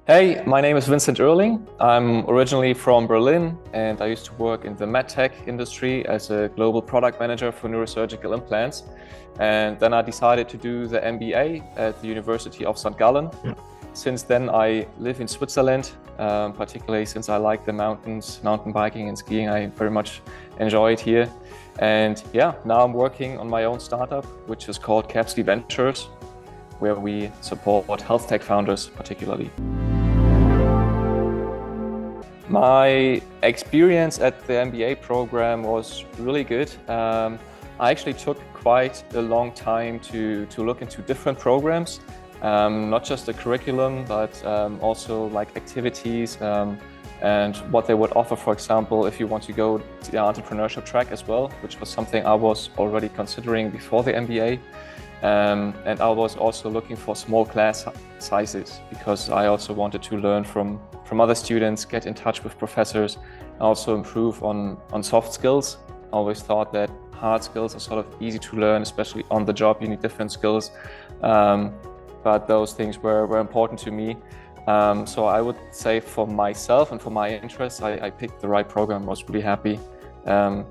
Hey, my name is Vincent Irrling. I'm originally from Berlin and I used to work in the medtech industry as a global product manager for neurosurgical implants. And then I decided to do the MBA at the University of St.Gallen. Since then, I live in Switzerland, particularly since I like the mountains, mountain biking and skiing. I very much enjoy it here. And yeah, now I'm working on my own startup, which is called KAPSLY Ventures, where we support health tech founders particularly. My experience at the MBA program was really good. I actually took quite a long time to look into different programs, not just the curriculum, but also like activities and what they would offer. For example, if you want to go to the entrepreneurship track as well, which was something I was already considering before the MBA. And I was also looking for small class sizes because I also wanted to learn from other students, get in touch with professors, also improve on soft skills. I always thought that hard skills are sort of easy to learn, especially on the job, you need different skills. But those things were important to me. So I would say for myself and for my interests, I picked the right program. I was really happy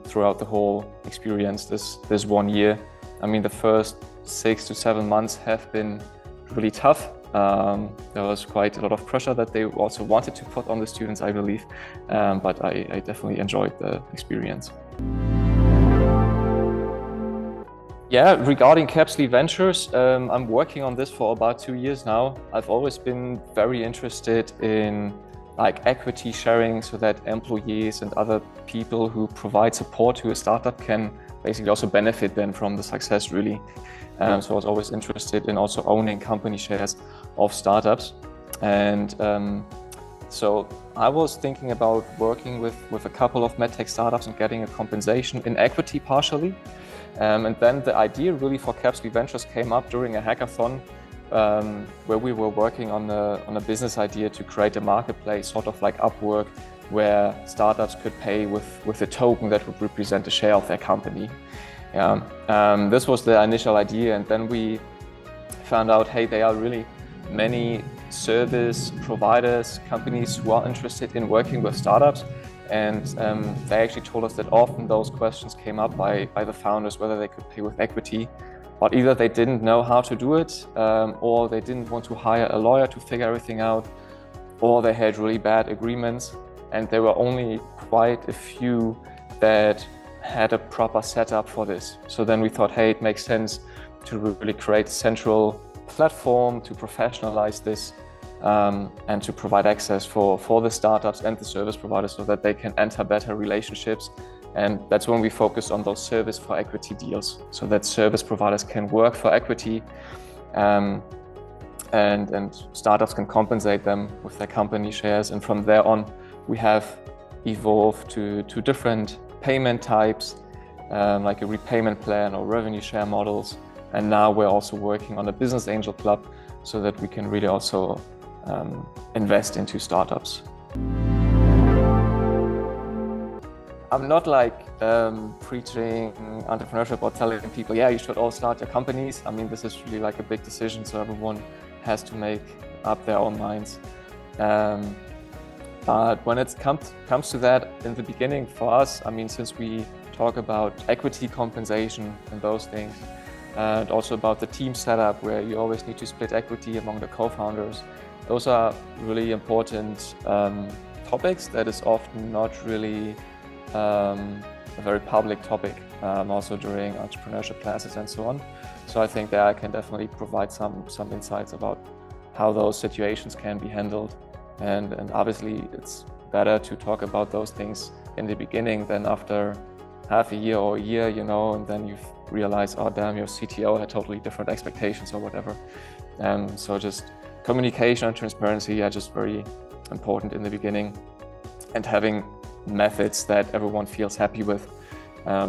throughout the whole experience this 1 year. I mean, the first 6 to 7 months have been really tough. There was quite a lot of pressure that they also wanted to put on the students, I believe, but I definitely enjoyed the experience. Yeah, regarding KAPSLY Ventures, I'm working on this for about 2 years now. I've always been very interested in like equity sharing so that employees and other people who provide support to a startup can basically also benefit then from the success really. So I was always interested in also owning company shares of startups. And so I was thinking about working with a couple of medtech startups and getting a compensation in equity partially. And then the idea really for KAPSLY Ventures came up during a hackathon where we were working on a business idea to create a marketplace, sort of like Upwork, where startups could pay with a token that would represent a share of their company. This was the initial idea, and then we found out, hey, there are really many service providers, companies who are interested in working with startups, and they actually told us that often those questions came up by the founders, whether they could pay with equity, but either they didn't know how to do it, or they didn't want to hire a lawyer to figure everything out, or they had really bad agreements, and there were only quite a few that had a proper setup for this. So then we thought, hey, it makes sense to really create a central platform to professionalize this and to provide access for the startups and the service providers so that they can enter better relationships. And that's when we focused on those service for equity deals, so that service providers can work for equity and startups can compensate them with their company shares. And from there on, we have evolved to different payment types, like a repayment plan or revenue share models. And now we're also working on a business angel club so that we can really also invest into startups. I'm not like preaching entrepreneurship or telling people, yeah, you should all start your companies. I mean, this is really like a big decision, so everyone has to make up their own minds. But when it comes to that in the beginning for us, I mean, since we talk about equity compensation and those things, and also about the team setup where you always need to split equity among the co-founders, those are really important topics that is often not really a very public topic, also during entrepreneurship classes and so on. So I think that I can definitely provide some insights about how those situations can be handled. And obviously it's better to talk about those things in the beginning than after half a year or a year, you know, and then you've realized, oh damn, your CTO had totally different expectations or whatever. So just communication and transparency are just very important in the beginning, and having methods that everyone feels happy with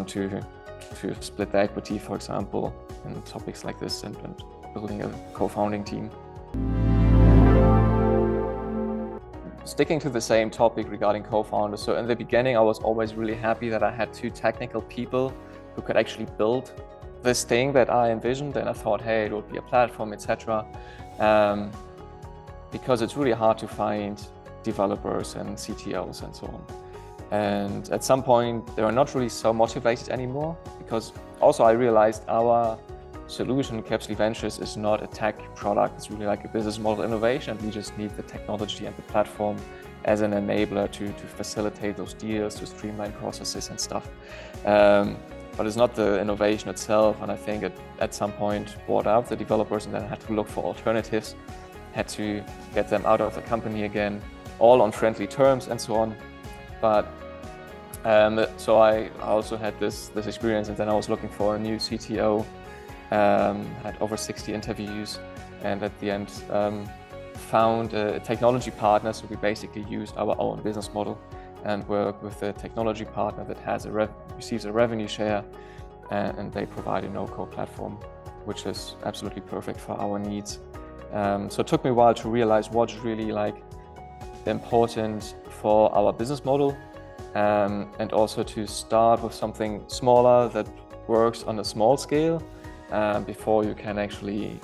to split the equity, for example, and topics like this, and building a co-founding team. Sticking to the same topic regarding co-founders. So in the beginning, I was always really happy that I had 2 technical people who could actually build this thing that I envisioned. And I thought, hey, it would be a platform, etc. because it's really hard to find developers and CTOs and so on. And at some point, they were not really so motivated anymore, because also I realized our solution, KAPSLY Ventures, is not a tech product. It's really like a business model innovation. We just need the technology and the platform as an enabler to facilitate those deals, to streamline processes and stuff. But it's not the innovation itself. And I think it at some point brought out the developers and then had to look for alternatives, had to get them out of the company again, all on friendly terms and so on. But so I also had this experience, and then I was looking for a new CTO, had over 60 interviews, and at the end found a technology partner. So we basically used our own business model and work with a technology partner that has receives a revenue share, and they provide a no-code platform, which is absolutely perfect for our needs. So it took me a while to realize what's really like important for our business model, and also to start with something smaller that works on a small scale before you can actually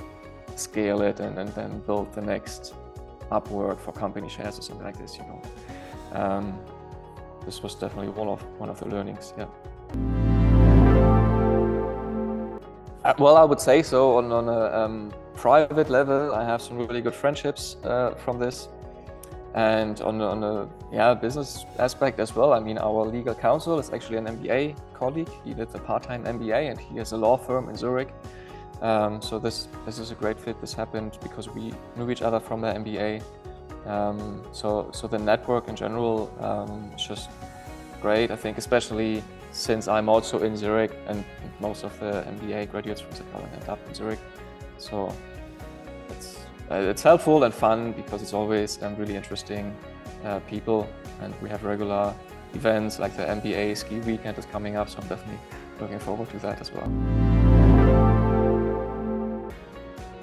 scale it and then build the next Upwork for company shares or something like this, you know. This was definitely one of the learnings, yeah. Well, I would say so. On a private level, I have some really good friendships from this. And on a business aspect as well, I mean, our legal counsel is actually an MBA colleague. He did a part-time MBA and he has a law firm in Zurich. So this is a great fit. This happened because we knew each other from the MBA. So the network in general is just great, I think, especially since I'm also in Zurich and most of the MBA graduates from St.Gallen end up in Zurich. So it's helpful and fun because it's always really interesting people, and we have regular events like the MBA ski weekend is coming up, so I'm definitely looking forward to that as well.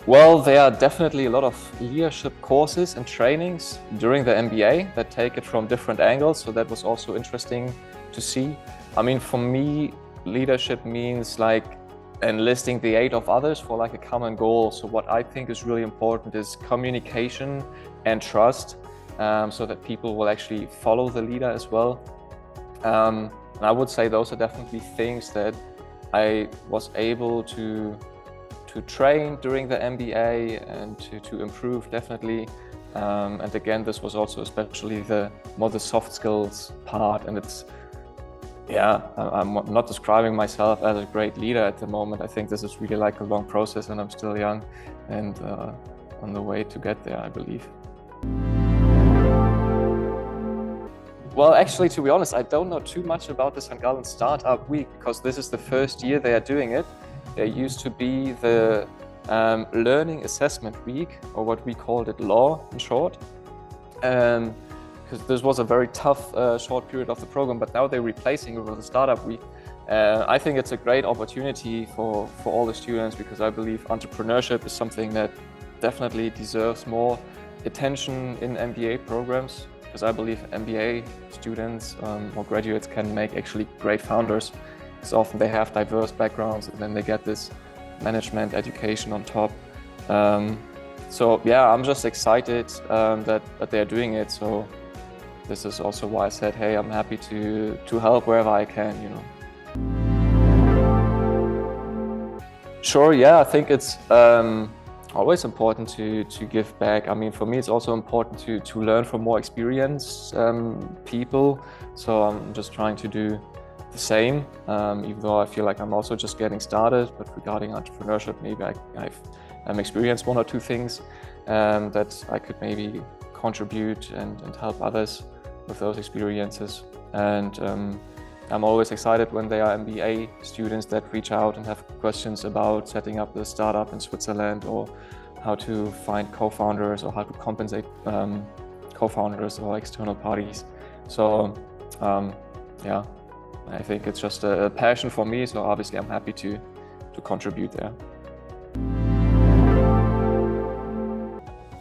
Well, there are definitely a lot of leadership courses and trainings during the MBA that take it from different angles, so that was also interesting to see. I mean, for me, leadership means like enlisting the aid of others for like a common goal. So what I think is really important is communication and trust, so that people will actually follow the leader as well. And I would say those are definitely things that I was able to train during the MBA and to improve definitely. And again, this was also especially the soft skills part, and I'm not describing myself as a great leader at the moment. I think this is really like a long process and I'm still young and on the way to get there, I believe. Well, actually, to be honest, I don't know too much about the St.Gallen Startup Week because this is the first year they are doing it. There used to be the Learning Assessment Week, or what we called it LAW in short. Because this was a very tough short period of the program, but now they're replacing it with a Startup Week. I think it's a great opportunity for all the students, because I believe entrepreneurship is something that definitely deserves more attention in MBA programs, because I believe MBA students or graduates can make actually great founders, because often they have diverse backgrounds and then they get this management education on top. So yeah, I'm just excited that they're doing it. So this is also why I said, hey, I'm happy to help wherever I can, you know. Sure, yeah, I think it's always important to give back. I mean, for me, it's also important to learn from more experienced people. So I'm just trying to do the same, even though I feel like I'm also just getting started. But regarding entrepreneurship, maybe I've experienced one or two things that I could maybe contribute and help others with those experiences. And I'm always excited when there are MBA students that reach out and have questions about setting up the startup in Switzerland, or how to find co-founders, or how to compensate co-founders or external parties. So yeah, I think it's just a passion for me. So obviously I'm happy to contribute there.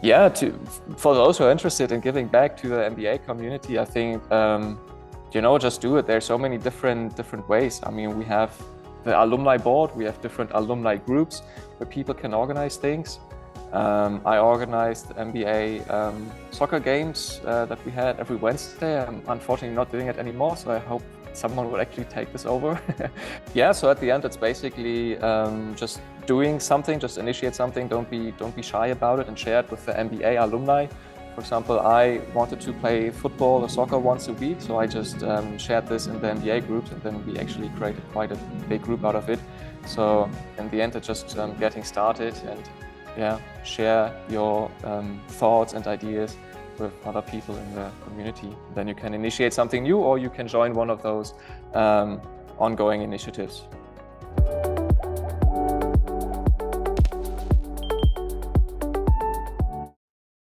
Yeah, for those who are interested in giving back to the MBA community, I think, just do it. There's so many different ways. I mean, we have the alumni board, we have different alumni groups where people can organize things. I organized MBA soccer games that we had every Wednesday. I'm unfortunately not doing it anymore, so I hope someone will actually take this over. Yeah, so at the end, it's basically just doing something, just initiate something. Don't be shy about it and share it with the MBA alumni. For example, I wanted to play football or soccer once a week, so I just shared this in the MBA groups, and then we actually created quite a big group out of it. So in the end, it's just getting started and yeah, share your thoughts and ideas with other people in the community. Then you can initiate something new, or you can join one of those ongoing initiatives.